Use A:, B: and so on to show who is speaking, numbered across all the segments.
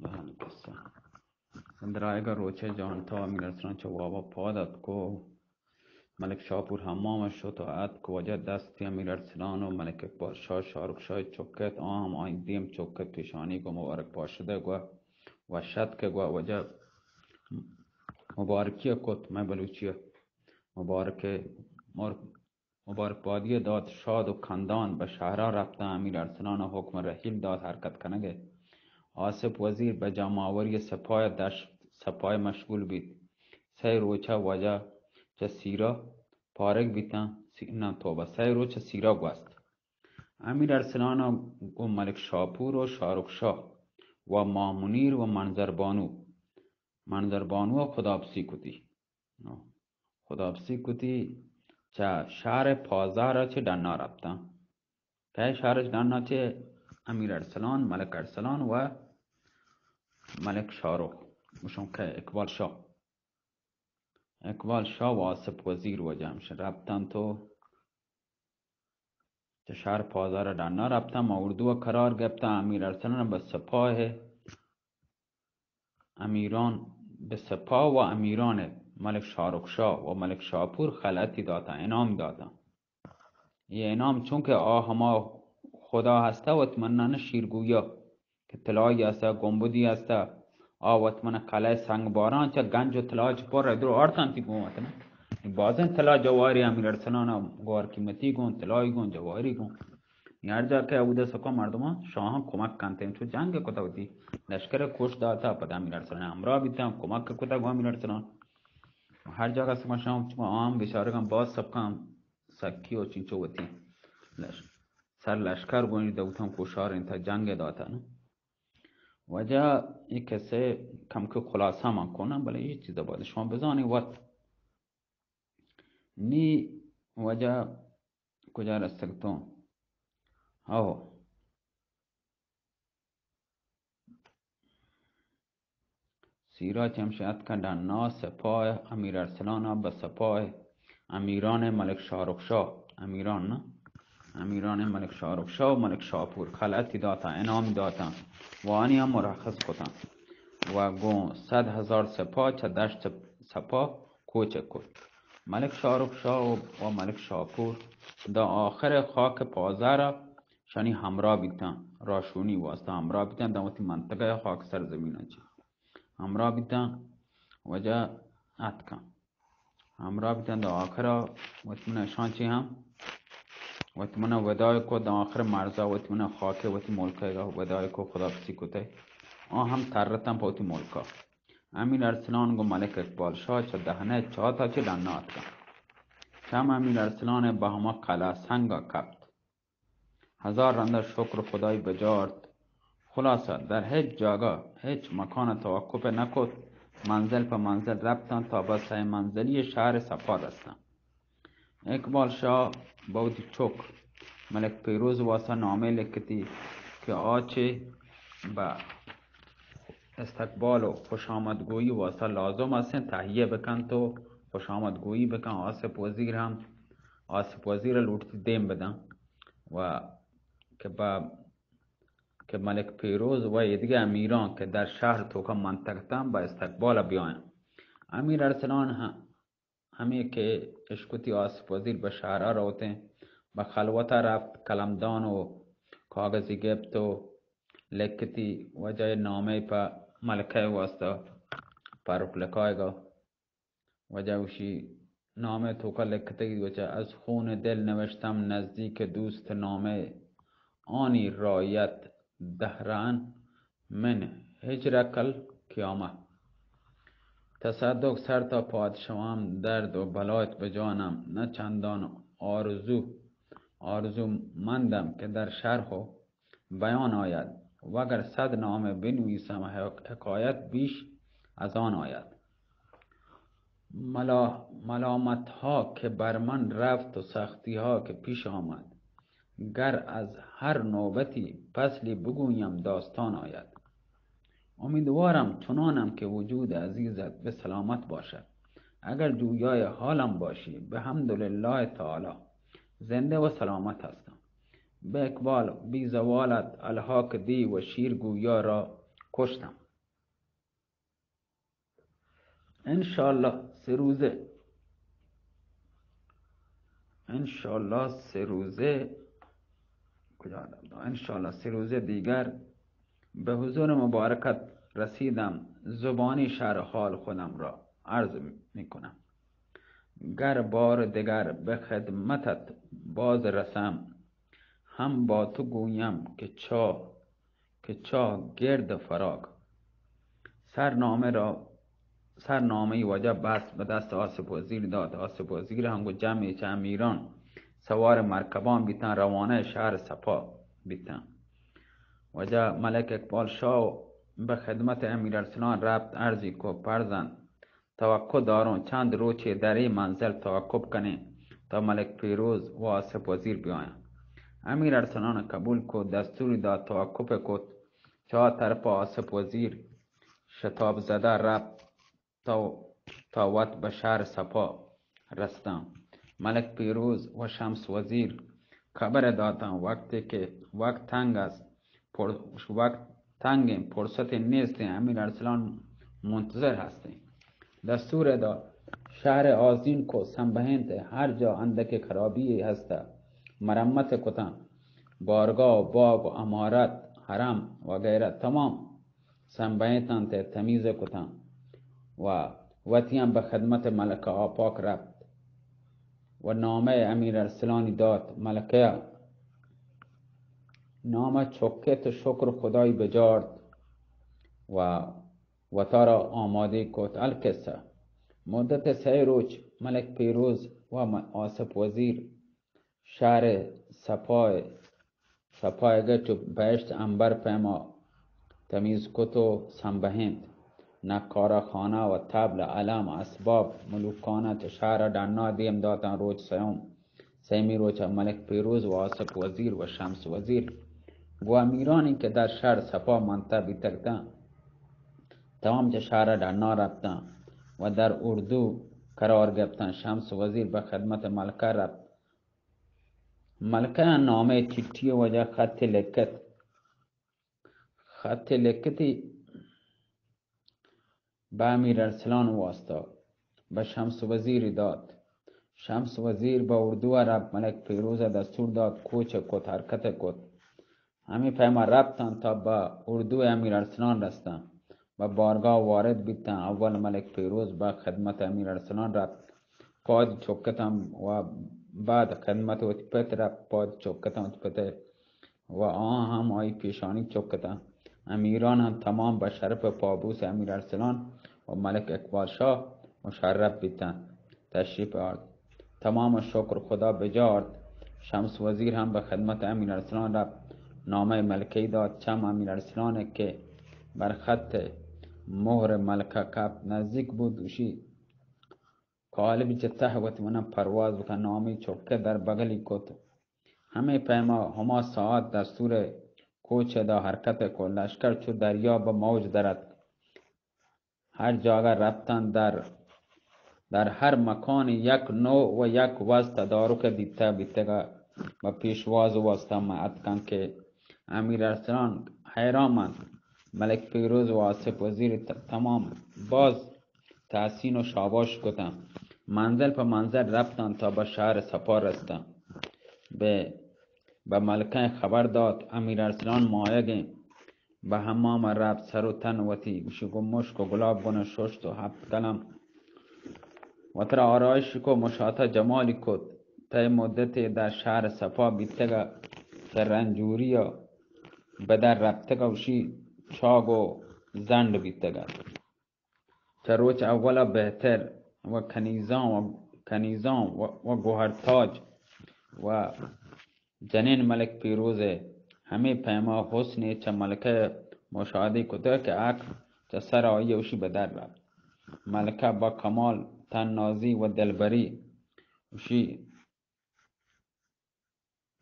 A: دهن قصه درایگا روچه جان تا امیر ارسلان چه وابا پادت کو ملک شاپور حمامش شد و عد کو وجه دستی امیر ارسلان و ملک اقبال شاه شارک شاه چکت آم آین دیم چکت پیشانی گو مبارک پاشده گو و شد که گو وجه مبارکی کت میں بلوچیه مبارک بادی داد شاد و کندان به شهرها رفتن امیر ارسلان حکم رحیل داد حرکت کنگه آصف وزیر به جمعآوری سپاه دشت سپاه مشغول بید سه روچه وجه چه سیرا پارک بیتن نه توبه سه روچه سیرا گوست امیر ارسلان و ملک شاپور و شارکشاه و مامونیر و منظربانو خدابسی کتی چه شهر پازار چه دنا رفتن که شهرش دنا چه امیر ارسلان ملک ارسلان و ملک شارخ مشون که اقبال شاه و آصف وزیر و جمش رفتن تو چه شهر پازار دنا رفتن ما اردو قرار گرفتن امیر ارسلان به سپاه و امیران ملک شارخشاه و ملک شاپور خلعتی دادن انعام دادن یہ انعام چونکه هما خدا هسته و اتمنان شیرگویا که طلایی هسته گنبدی هسته و اتمنان قلعه سنگ باران چه گنج و طلا چه پر ادرو آرتان تی گومت نه بازن طلا جواری امیر ارسلان گوار قیمتی گون طلایی گون جواری گون هر جا که اوده سکو مردمان شاهان کمک کنتیم چون جنگ کتا ہوتی لشکر کش داتا پدا امیر ارسلان امرا بیتم کمک کتا گو امیر ارسلان هر جا که سکو شاهان چون آم بشاره کن باز سب کن سکی و چینچو ہوتی سر لشکر گونی دوتم کشار انتا جنگ داتا نه وجه این کسی کم که خلاصه من کنم بله یه چیز باید شما بزانی وقت نی وجه کجا رستگتون او سیرا چمشیت کردن نا سپاه امیر ارسلان به سپاه امیران ملک شارخشاه امیران ملک شارخشاه و ملک شاپور خلعتی داتا انعام داتا و آنی هم مرخص کتن و گون 100,000 سپاه چه دشت سپاه کوچه کت ملک شارخشاه و ملک شاپور دا آخر خاک پازر شانی همراه بیتن راشونی واسطه همراه بیتن دا وقتی منطقه خاک سرزمین چی همراه بیتن وجه اتکن همراه بیتن دا آخر وطمن شانچی هم وطمن ودای کو دا آخر مرزا وطمن خاک وطی ملکه ودای کو خدا بسی کته هم ترتن پا وطی ملکه امیر ارسلان گو ملک اقبال شاه چه دهنه چاہتا چه دنه اتکن کم امیر ارسلان به همه قلعه سنگا کبت 1000 رنده شکر خدای بجارد خلاصه در هیچ جاگه هیچ مکان توقف نکد منزل په منزل رفتن تا به سه منزلی شهر سپاه رستن اقبال شاه بودی چک ملک پیروز واسه نامه لکتی که آچه به استقبال و خوش آمدگویی واسه لازم هستن تهیه بکن تو خوش آمدگویی بکن آصف وزیر لوٹتی دیم بدن و که ملک پیروز و دیگه امیران که در شهر توکا منطقتن با استقبال بیاین امیر ارسلان همه که اشکتی آصف وزیر به شهرها روته به خلوت رفت کلمدان و کاغذی گفت و لکتی وجه نامه پا ملکه واسطه پاروک لکایگا وجه وشی نامه توکا لکتی وجه از خون دل نوشتم نزدیک دوست نامه آنی رایت دهران من هجرکل قیامه تصدق سر تا پادشوام درد و بلایت بجانم نه چندان آرزو مندم که در شرح و بیان آید وگر 100 نامه بنویسم حکایت بیش از آن آید ملامت ها که بر من رفت و سختی ها که پیش آمد گر از هر نوبتی فصلی بگویم داستان آید امیدوارم چنانم که وجود عزیزت به سلامت باشد اگر جویای حالم باشی به حمدلله تعالی زنده و سلامت هستم به اقبال بی زوالت الحاق دی و شیرگویا را کشتم انشالله 3 روزه، انشالله 3 روزه کجا رفتم؟ انشالله 3 روزه دیگر به حضور مبارکت رسیدم. زبانی شرح حال خودم را عرض می کنم. گر بار دگر به خدمتت باز رسم، هم با تو گویم که چاه گرد فراق. سرنامه وجب بست به دست آصف وزیر داد. آصف وزیر هم جمع چه امیران سوار مرکبان بیتن، روانه شهر صفا بیتن. وجه ملک اقبال شاه به خدمت امیر ارسلان رفت. عرضی کو فرزند توقع دارم چند روچه در این منزل توقف کنه تا ملک پیروز و آصف وزیر بیاین. امیر ارسلان قبول کو، دستوری داد توقف کد. چهار طرف آصف وزیر شتاب زده رفت تا وقت به شهر صفا رستم. ملک پیروز و شمس وزیر خبر دادن وقتی که وقت تنگ است، وقت تنگ فرصت نیست، امیر ارسلان منتظر هستیم. دستور داد شهر آذین کو سنبهند هر جا اندک خرابی هست مرمت کتن. بارگاه و باغ و امارت حرم و غیره تمام سنبهندن تمیز کتن و وطیم به خدمت ملکه آپاک رفت و نامه امیر ارسلانی داد. ملکه نامه چکت شکر خدای بجارد و تا آماده کت. القصه مدت 3 روز ملک پیروز و آصف وزیر شهر صفای تو بهشت انبر پیما تمیز کت و سنبهند. نقاره خانه و تبل علم اسباب ملوکانه شهر دنا دیم دادن. روز سیمی روز ملک پیروز و آصف وزیر و شمس وزیر و امیرانی که در شهر صفا منطقه بیتردن تمام چه شهر دنا رفتن و در اردو قرار گرفتن. شمس وزیر به خدمت ملکه رفت. ملکه نامه چیتی وجه خط لکتی به امیر ارسلان واسطه به شمس وزیر داد. شمس وزیر به اردو رفت. ملک پیروز دستور داد کوچ کت حرکت کت. همین پیما رفتن تا به اردو امیر ارسلان رستن. به بارگاه وارد بیتن. اول ملک پیروز به خدمت امیر ارسلان رفت. پاد چوکتم و بعد خدمت و پت رفت. پاد چوکتم پت و آن هم آی پیشانی چوکتم. امیران هم تمام به شرف پابوس امیر ارسلان و ملک اقبال شاه مشرف بیتن. تشریف آورد. تمام شکر خدا بجارد. شمس وزیر هم به خدمت امیر ارسلان رفت. نامه ملکی داد. چم امیر ارسلان که بر خط مهر ملکه کپ نزدیک بود وشی قالبی چه تحوت منم پرواز بکن. نامی چوکه در بغلی کت. همه پیما هما ساعت دستور کوچه دا حرکت کو. لشکر چو دریا به موج درد. هر جاگه رفتن در هر مکان یک نوع و یک وز تدارک دیده بیتگه و پیشواز واسطه معد کن که امیر ارسلان حیران مند. ملک پیروز و آصف وزیر تمام باز تحسین و شاباش کتن. منزل په منزل رفتن تا به شهر صفا رستن. به ملکه خبر داد امیر ارسلان مایگه به حمام رفت. سر و تن وتی شگو مشک و گلاب گونه ششت و 7 کلم و تر آرایش کو مشاطه جمالی کد. تا مدت در شهر صفا بیتگه که رنجوری به در رفتگه وشی چاگ و زند بیتگه. چه روچ اولا بهتر و کنیزان و گوهرتاج و جنین ملک پیروز همه پیما حسن چه ملکه مشاهده کده که عقل چه سر آیه وشی به در رفت. ملکه با کمال تنازی و دلبری وشی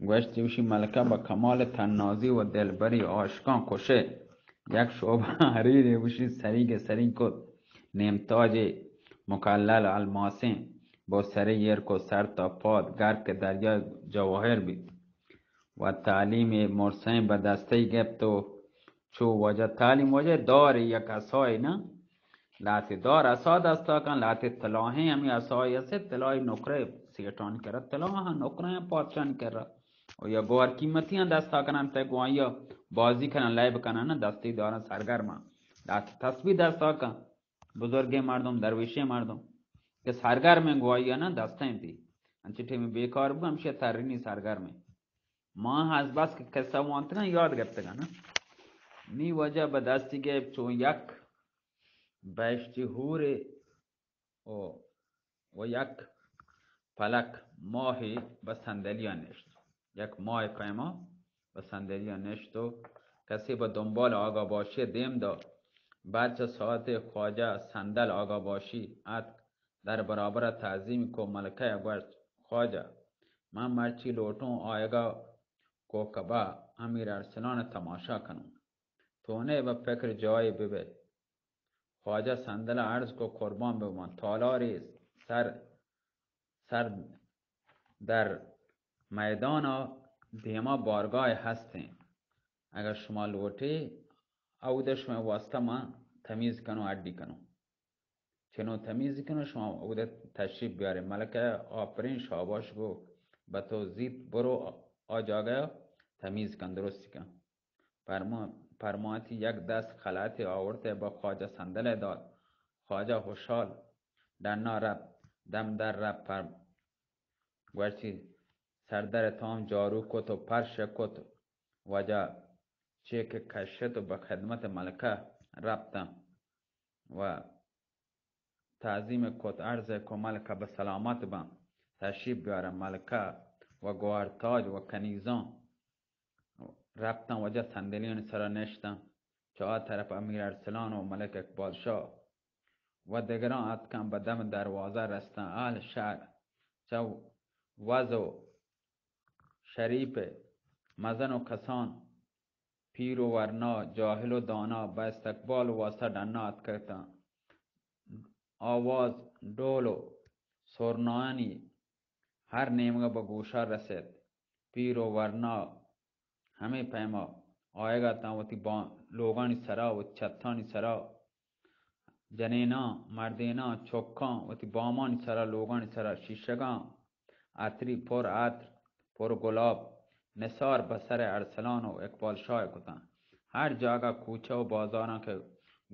A: گوشتی وشی ملکه با کمال تنازی و دلبری عاشقان کشه یک شعبه حریر وشی سریگ کد. نیمتاج مکلل الماسین با سری یرک و سر تا پاد گرک دریا جواهر بید و تعلیم مرسین به دسته گفت و چو وجه تعلیم وجه داره یک اسای نه لات دار عصا دستا کن، لات طلاهی همی عصای است، طلای نقره سیٹان کرد، طلاه ها نقره پادشان کرد. و یا گوهر قیمتی هم دستا کنن تا گویا بازی کنن لعب کنن دستی دارن سرگرم. لات تسبیح دستا کن، بزرگ مردم درویشی مردم که سرگرم گویا نه دسته انتی انچه تیمی بیکار بگم همشه ترینی سرگرمه. ما از بس که قصه وانتنا یاد گرفتگن می وجه به دستی که چون یک بهشتی هور و یک فلک ماهی به صندلی نشت. یک ماه پیما به صندلی نشت و کسی به دنبال آقا باشی دیم داد. بعد ساعت خواجه صندل آقا باشی ات در برابر تعظیم کو ملکه گوشت خواجه من مرچی لوٹوں آئگا کو کبا امیر ارسلان تماشا کنوں تو نه به فکر جای ببه. خواجه صندل عرض کو قربان بمان تالاری سر در میدان دیما بارگاه هستیم. اگر شما لوٹی او دش میں واسطه من تمیز کنو اڈی کنو چنو تمیز کنو شما او تشریف بیاره. ملکه آفرین شاباش گو به تو زید برو آجاگه تمیز کن درستی کن. فرماتی یک دست خلعتی آورده با خواجه صندل داد. خواجه خوشحال دنا رفت دم در رفت گوشتی سردر تام جارو کت و پرش کت وجه چه که کشت و به خدمت ملکه رفتم و تعظیم کت عرض که ملکه به سلامت بم تشریف بیارم. ملکه و گوهر تاج و کنیزان رفتم وجه صندلیان سر نشتم. چهار طرف امیر ارسلان و ملک اقبال شاه و دیگران اتکم به دم دروازه رستن. اهل شهر چه وضع و شریف مزن و کسان پیر و ورنا جاهل و دانا به استقبال و واسطه دنات کرتا. آواز ڈول و سرنانی هر نیمگه به گوشه رسید. پیر و ورنا همه پیما آئیگا تا وتی لوگانی سرا و چتانی سرا جنینا مردینا چوکان وتی بامانی سرا لوگانی سرا شیشگان عطری پر عطر پر گلاب نثار به سر ارسلان و اقبال شاه کتن. هر جاگه کوچه و بازاران که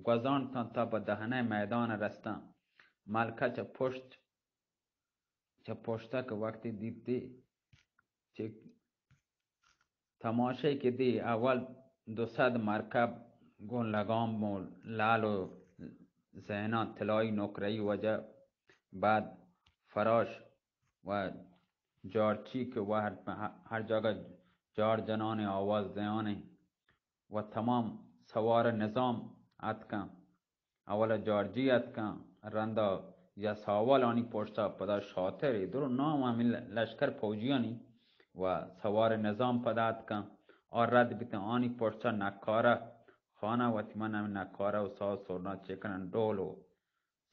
A: گذاندن تا به دهنه میدان رستن. ملکه چه پشته که وقتی دیدی چه تماشایی که دی اول 200 مرکب گون لگام و لال و زینا طلای نکرهی وجه بعد فراش و جارچی که و هر جگه جار جنان آواز دیانه و تمام سوار نظام اتکن. اول جارجی اتکن رندا یا ساوال آنی پشتا پدا شاطری درو نام همین لشکر پوجیانی و سوار نظام پدا اتکن اور رد بیتن آنی پشتا نکاره خانه و تیمن همین نکاره و ساز سرنا چکنن دول و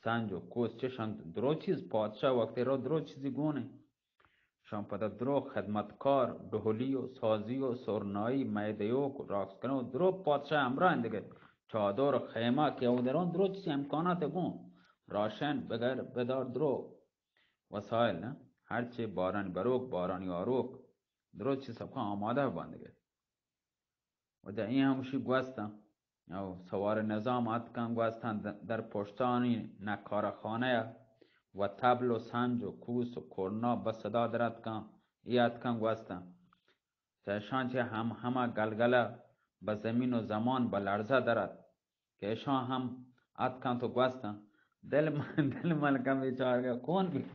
A: سنج و کوس چشن درو چیز پادشاه وقتی رو درو چیزی گونه شان پدا درو خدمتکار دهلی و سازی و سرنایی میدیو راکس کنه و درو پادشاه امران دیگه چادر و خیمه که او درون درو چیزی امکانات گون راشن بگر بدار درو وسایل نه هرچی بارانی بروک بارانی آروک درو چیز سبکا آماده باندگه و در این هموشی گوستم او سوار نظام اتکن گوستن در پشتانی نکارخانه و تبل و سنج و کوس و کرنا به صدا درد کن ای اتکن گوستن چشان چه همه گلگله به زمین و زمان به لرزه درد که ایشان هم اتکن تو گوستن دل ملکم بیچاره کون بی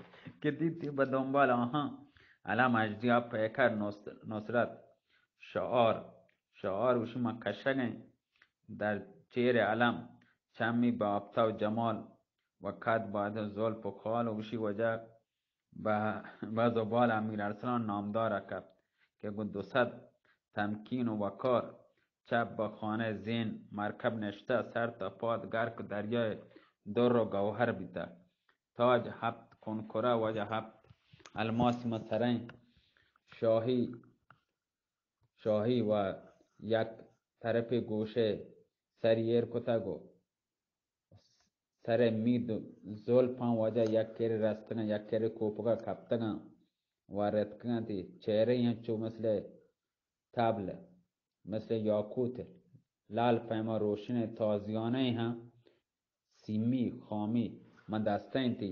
A: که دیدی به دنبال آها علم اجدیا پیکر نصرت شعار وشی ما کشگن در چیر علم چمی به آبتا و جمال و کد بعد زلف و خال وشی وجه به زبال امیر ارسلان نامدار کرد که گو 200 تمکین و وقار چپ به خانه زین مرکب نشته سر تا پاد گرک دریای در و گوهر بیده. تاج 7 کنکره وجه 7 الماس مسرین شاهی و یک طرف گوشه سریر کتگو سر مید زلفان واجه یک کر رستگن یک کر کوپگا کپتگن و رتکن تی چهره این چو مثل تبل مثل یاقوت لال پیما روشن تازیانه هم سیمی خامی من دستین تی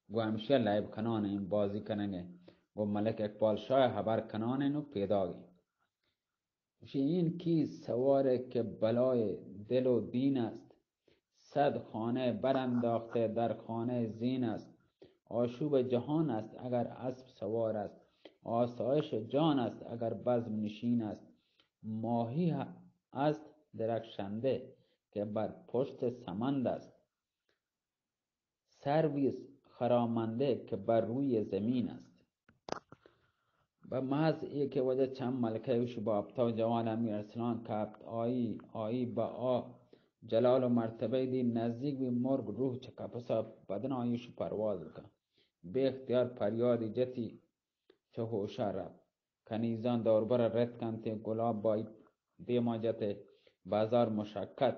A: گو همیشه لعب کنان این بازی کننگه گو ملک اقبال شاه خبر کنان اینو پیدا گی این کی سواره که بلای دل و دین است، صد خانه برانداخته در خانه زین است. آشوب جهان است اگر اسب سوار است، آسایش جان است اگر بزم نشین است. ماهی است درخشنده که بر پشت سمند است، سروی خرامنده که بر روی زمین است. و محض که وجه چند ملکه وش با ابتا جوان امیر ارسلان کبت آیی با جلال و مرتبه دی نزدیک بی مرگ روح چکا پسا بدن آیش پرواز بکن به اختیار پریادی جتی چه هوشا رفت کنیزان دوربر رد کنته گلاب با دیما جته بازار مشکت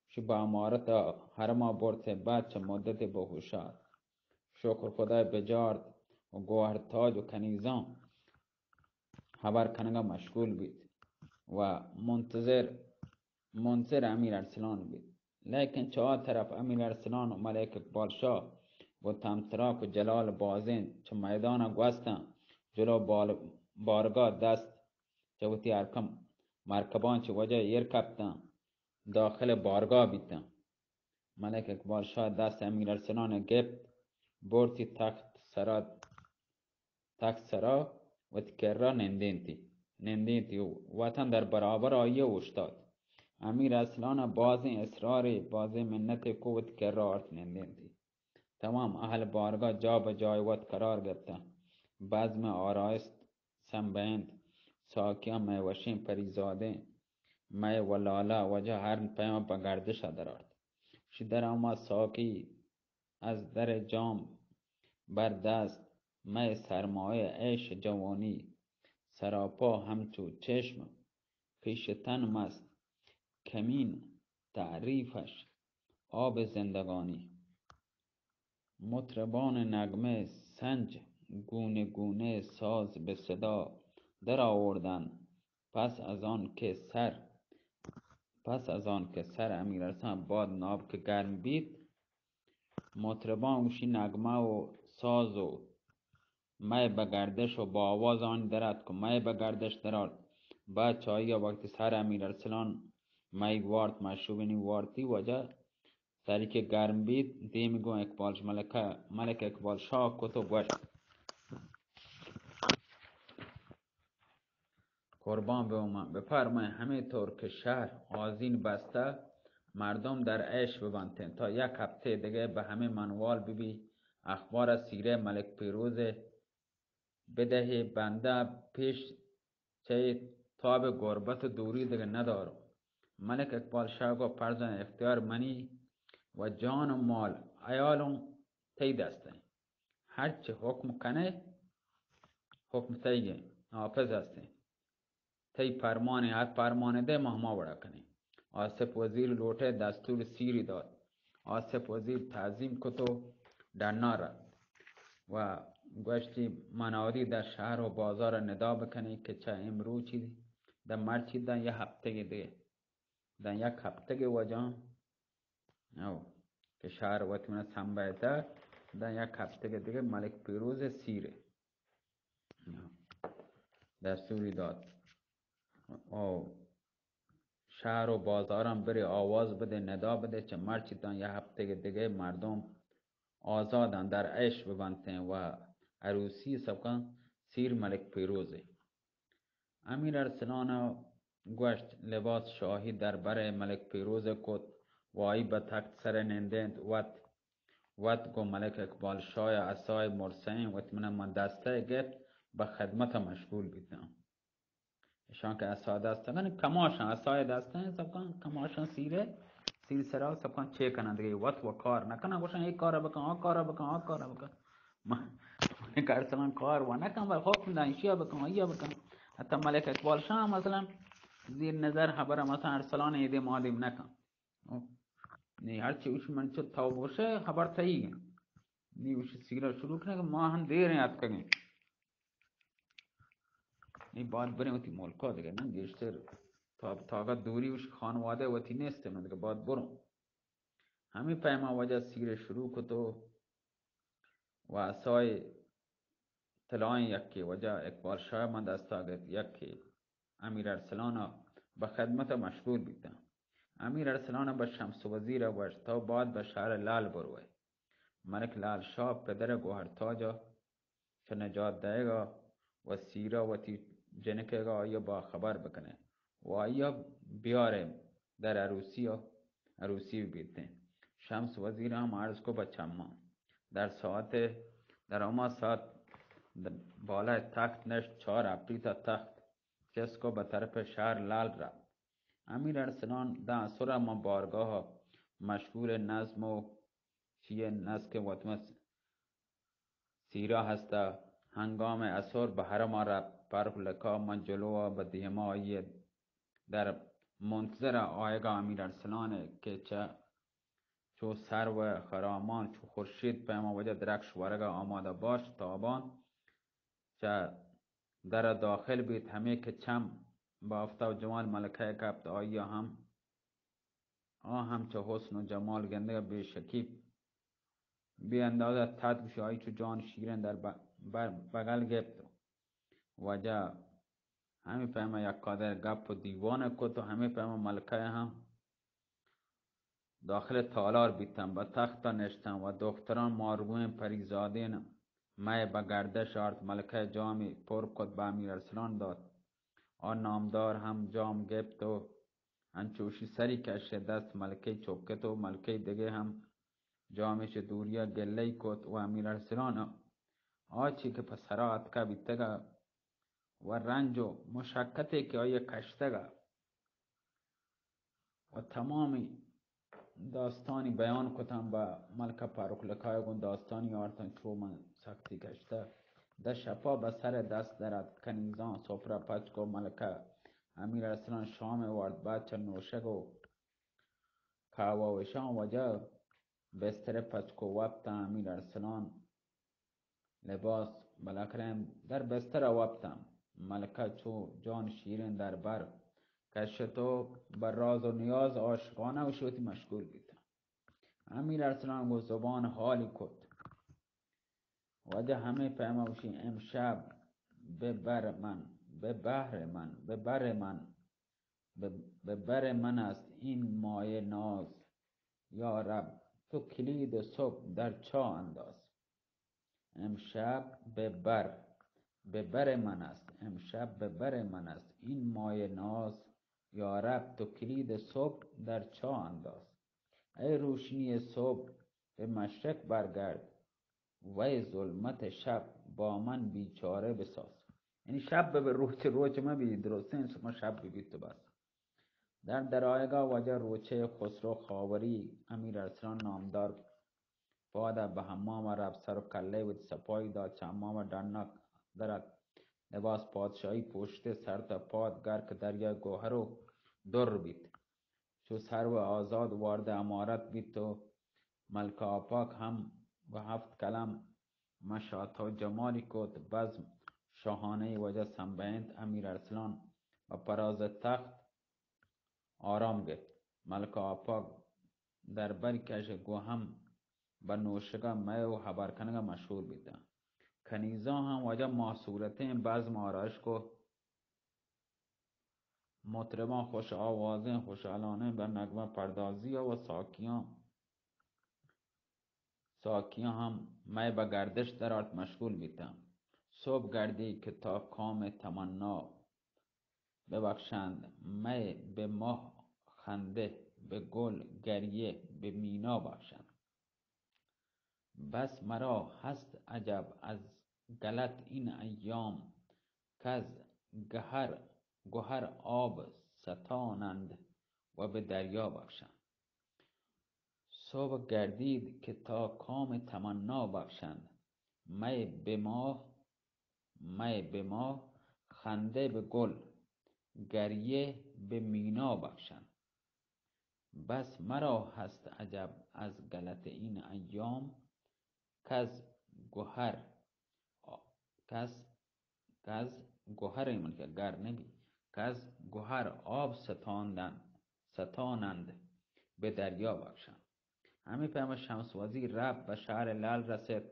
A: شو با امارت حرما برته بعد چه مدت بهوشاد شکر خدای بجارد و گوهر تاج و کنیزان خبر کنگا مشغول بید و منتظر امیر ارسلان بید. لیکن چهار طرف امیر ارسلان و ملک اقبال شاه و تمتراک و جلال بازین چه میدان گوستن جلو بارگاه دست چه وتی ارکم مرکبان چه وجه ایر کپتن داخل بارگاه بیتن. ملک اقبال شاه دست امیر ارسلان گفت برتی تخت سرا و تکرر نندینتی وطن در برابر آیه اوشتاد امیر ارسلان بازی اصراری بازی منت کو و تکرر نندینتی. تمام اهل بارگاه جا به جای وقت قرار گرفتن. بزم آرایست سنبند ساکیان میوشین پریزاده می و لالا وجه هر پیما با گردش درارد. در آمد ساکی از در جام بر دست می سرمایه عیش جوانی سراپا همچو چشم پیش تن مست کمین تعریفش آب زندگانی. مطربان نغمه سنج گونه گونه ساز به صدا در آوردن پس از آن که سر امیر ارسلان باد ناب که گرم بید مطربان اوشی نغمه و ساز و می بگردش و با آواز آن درد که می بگردش درد. بعد چایی وقتی سر امیر ارسلان می وارد مشروبینی واردی وجه سری که گرم بید دیمی گو اقبالش ملک اقبال شاه کتو گوشت قربان به من بفرمای همه طور که شهر آذین بسته مردم در عیش ببندن تا یک هفته دیگه به همه منوال ببی اخبار از سیره ملک پیروز بدهی بنده پیش چه تاب غربت و دوری دیگه ندارم. ملک اقبال شاه گو پرزن اختیار منی و جان و مال ایالم تی دسته هرچه حکم کنه حکم تیگه نافذ هسته تی فرمانی هر فرمانه ده مهما وڑا کنی. آصف وزیر لوٹه دستور سیری داد. آصف وزیر تعظیم کتو درنا رد و گوشتی منادی در شهر و بازار ندا بکنی که چه امرو چی در مرچی در یه هفته دیگه در یک هفته وجان او که شهر وطمنه سنبایده در یک هفته دیگه ملک پیروز سیره دستوری داد او شهر و بازارم بری آواز بده ندا بده چه مرچی دان یه هفته دیگه مردم آزادن در عیش ببندن و عروسی سبکن سیر ملک پیروزه. امیر ارسلان گوشت لباس شاهی در بر ملک پیروز کت و آیی به تخت سر نندند وط گو ملک اقبال شاه عصای مرسین وط من دسته گفت به خدمت مشغول بیدم. شان که عصا دستگان کماشان عصای دستن سبکن کماشان سیر سرا سبکن چه کنن دیگه وط و کار نکنن گوشن یک کار بکن آ کار بکن ملک ارسلان کار و نکن و حکم دانشیا بکن آیا بکن. حتی ملک اقبال شاه مثلا زیر نظر خبر مثلا ارسلان ایده مادیم نکن نه هرچی اوش من چه تا باشه خبر تایی نی اوش سیرا شروع کنه که ما هم دیر یاد کنیم نی باید بریم وقتی ملکا دیگه نه بیشتر تا دوری اوش خانواده وقتی نیسته من دیگه باید برم همین پیما وجه سیر شروع کتو و اسای طلای یکی وجه اکبر شاه من دستا گرفت یکی امیر ارسلان به خدمت مشغول بیدم امیر ارسلان به شمس وزیر وشت تا بعد به شهر لال بروه ملک لال شاه پدر گوهر تاجا چه نجات دهگا و سیرا و تی جنکگا آیا با خبر بکنه و آیا بیاره در عروسی بیدن شمس وزیر هم عرض کو به چما در اما ساعت بالای تخت نشت 4 اپریل تا تخت جس کو به طرف شهر لال رفت امیر ارسلان در اثر ما بارگاه مشغول نظم و چیه نسک وطمس سیرا هسته هنگام اثر به حرم رفت پرخلکا من جلو به دیما آیه در منتظر آیگا امیر ارسلان که چو سر و خرامان چو خورشید پیما وجه درکش ورگا آماده باش تابان چه در داخل بیت همه که چم بافته و جمال ملکه کبت آیا هم چه حسن و جمال گنده به شکیب بی اندازه تد بشه آی چو جان شیرین در بغل گفت وجه همه پیما یک قادر گپ و دیوانه کت و همه پیما ملکه هم داخل تالار بیتم و تخت نشتم و دختران مارگوین پریزادین مای به گردش آرد ملکه جامی پر کد به امیر ارسلان داد آن نامدار هم جام گفت و انچوشی سری کشه دست ملکه چوکت و ملکه دیگه هم جامش دوریا گلی کت و امیر ارسلان آچی که پسرات که بیتگا و رنج و مشکتی که آیا کشتگا و تمامی داستانی بیان کتم با ملکه پاروکلکای گون داستانی آرتن چو من سختی کشته ده شپا به سر دست درد کنیزان سفره پچک و ملکه امیر ارسلان شام وارد بچه نوشگ و کعوا و شام وجه بستر پچک و وقت امیر ارسلان لباس بلکرم در بستر وقتم ملکه چو جان شیرین در بر کشتو بر راز و نیاز عاشقانه و شوتی مشغول بیتم امیر ارسلان گو زبان حالی کد وجه همه پیموشی امشب به بر من است این مایه ناز یا رب تو کلید صبح در چا انداز امشب به بر من است این مایه ناز یا رب تو کلید صبح در چا انداز ای روشنی صبح به مشرق برگرد و ظلمت شب با من بیچاره بساز یعنی شب به روچه ما بی درسته این شما شب ببید تو بس در درایگاه وجه روچه خسرو خاوری امیر ارسلان نامدار بادا به حمام رفت سر و کله و سپایی داد چه حمام درنک درد لباس پادشاهی پوشته سر تا پاد گرک دریا گوهر و در بید چو سر و آزاد وارد امارت بید تو ملک آپاک هم و 7 کلم مشاطه و جمالی کد بزم شاهانه وجه سنبیند امیر ارسلان و پراز تخت آرام گفت ملک آپاک در بر کش گو هم به نوشگاه می و حبرکنگا مشهور بیده کنیزا هم وجه محصورته بزم آرایش کو مطربان خوش آوازه خوشحالانه به نغمه پردازی و ساکیان هم می به گردش در آرد مشغول بیتم صبح گردی که تا کام تمنا ببخشند می به ماه خنده به گل گریه به مینا بخشند بس مرا هست عجب از گلت این ایام کز گهر آب ستانند و به دریا بخشند صبح گردید که تا کام تمنا بخشند می به ماه خنده به گل گریه به مینا بخشند بس مرا هست عجب از غلط این ایام، کز گهر کز کز گهر ایمان که گر نبی کز گهر آب ستانند به دریا بخشند. همین پیام شمس وزیر رفت و شهر لعل رسید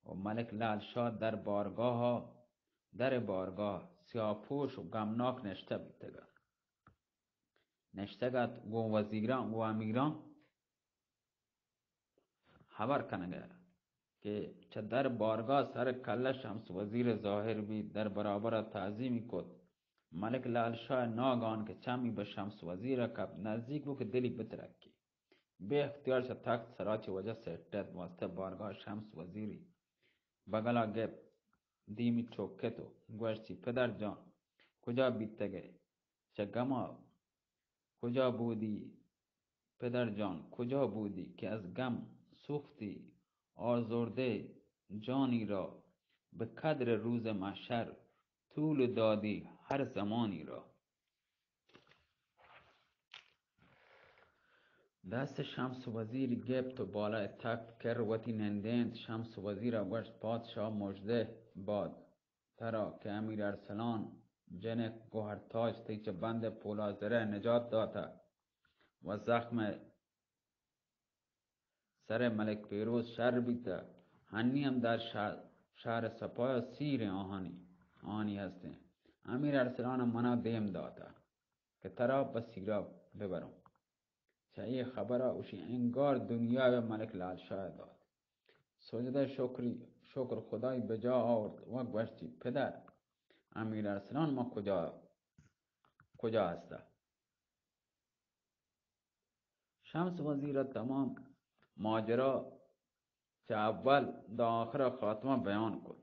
A: و ملک لعل شاه در بارگاه سیاهپوش و غمناک نشتگت و وزیران و امیران خبر کنگه که چه در بارگاه سر کله شمس وزیر ظاهر بید در برابر تعظیمی کد. ملک لعل شاه ناگان که چمی به شمس وزیر کب نزدیک بود که دلی بترکی به اختیار شد تخت سراچ وجه سرتد واسطه بارگاه شمس وزیری بگلا گپ دیمی چوکتو گوشتی پدر جان کجا بیتگه شگما کجا بودی پدر جان کجا بودی که از غم سوختی آزرده جانی را به قدر روز محشر طول دادی هر زمانی را. دست شمس وزیر گرفت و بالای تخت کروتی نندند. شمس وزیر گوشت پادشاه مژده باد ترا که امیر ارسلان جنک گوهرتاج تیچ بند پولازره نجات داده و زخم سر ملک پیروز شر بیته. هنی هم در شهر سپاه سیر آهانی هسته. امیر ارسلان منا دیم داده که ترا به سیرا ببرم. چه ای خبره اوشی انگار دنیا به ملک لعل شاه داد. سجده شکر خدای بجا آورد و گوشتی پدر امیر ارسلان ما کجا هسته؟ شمس وزیر تمام ماجرا چه اول دا آخر خاتمه بیان کد.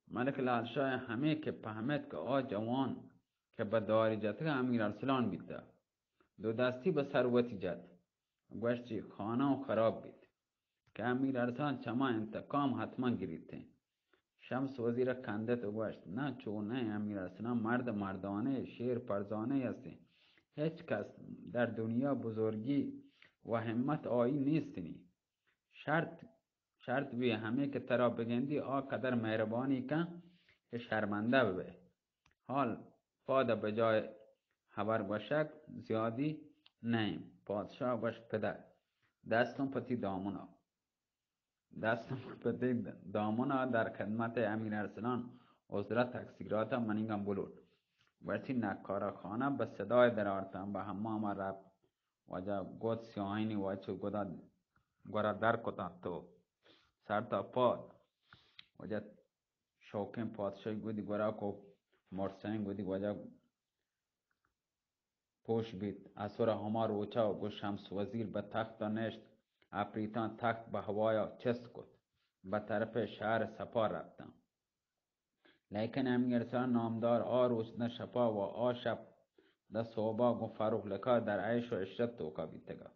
A: ملک لعل شاه همه که فهمید که آ جوان که به داری جته امیر ارسلان بیده دو دستی به سروتی جد گوشتی خانه خراب بید که امیر ارسلان چما انتقام حتما گریته. شمس وزیر کندت و گوشت نه چونه امیر ارسلان مرد مردانه شیر پرزانه هستی. هیچ کس در دنیا بزرگی و همت آیی نیستنی. شرط بی همه که ترا بگندی آ قدر مهربانی کن که شرمنده ببه. حال پاده بجای خبر باشک زیادی نیم. پادشاه باش پدر دستم پتی دامونا در خدمت امیر ارسلان عذرا تقصیرات منیگم بلود ورتی نکارا خانه به صدای در آرتم به حمام رفت وجا گوت سیاهینی وچو گورا در کتن تو سر تا پاد وجا شوکن پادشاهی گودی گورا کو مرسین گودی وجا پوش بید اسور هما روچا و گو شمس وزیر به تخت نشت. اپریتان تخت به هوایا چست کد به طرف شهر سپا رفتم. لیکن امیر ارسلان نامدار روز نه شپا و شب ده صوبا گو فروخ لکا در عیش و عشرت توکا بیتگا.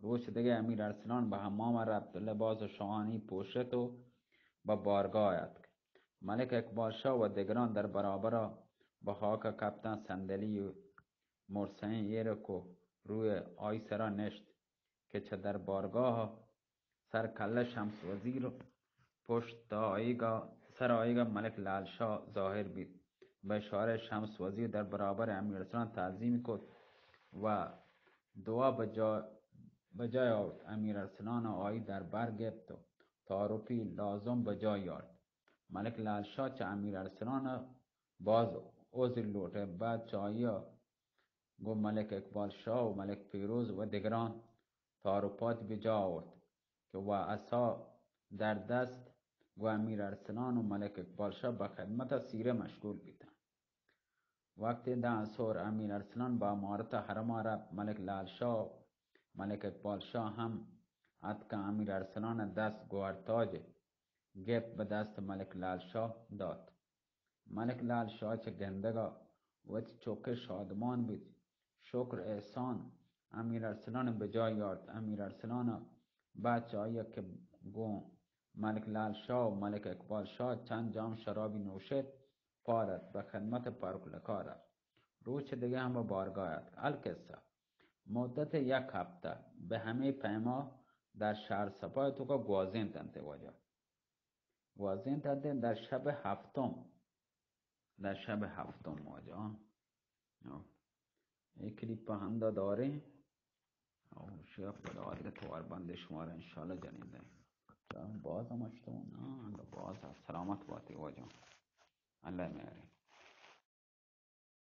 A: روز دیگه امیر ارسلان به حمام رفت لباس شاهانی پوشت و به بارگاه آید. ملک اقبال شاه و دیگران در برابر به خاک کپتن صندلی و مرسین ایرکو روی آی سرا نشت که چه در بارگاه سر کله شمس وزیر پشت سر آیگا ملک لعل شاه ظاهر بید. به اشاره شمس وزیر در برابر امیر ارسلان تعظیم کد و دعا به جای آورد. امیر ارسلان آیی در بر گرفت و تعارفی لازم به جای آورد. ملک لعل شاه چه امیر ارسلان باز عذر لوٹه. بعد چایی گو ملک اقبال شاه و ملک پیروز و دیگران تعارفات به جا آورد که و عصا در دست و امیر ارسلان و ملک اقبال شاه به خدمت سیره مشغول بیدن. وقتی ده عصر امیر ارسلان با امارت حرم رفت. ملک لعل شاه ملک اقبال شاه هم عد که امیر ارسلان دست گوهرتاج گرفت به دست ملک لعل شاه داد. ملک لعل شاه چه گندگا و چوکه شادمان بود. شکر احسان امیر ارسلان به جای آورد. امیر ارسلان بچه آیا که گو ملک لعل شاه و ملک اقبال شاه چند جام شرابی نوشید پادت به خدمت پارک لکا رفت. روز دیگه هم به بارگاه آید. القصه مدت 1 هفته به همه پیما در شهر سپاه تو کا گوازین تنته واجا گوازین تنته در شب هفتم واجا یک کلیپ هم داره او شیخ خدا دیگه توار بنده شماره انشالله جنیده باز هم اشتون باز سلامت باتی واجا الله میاره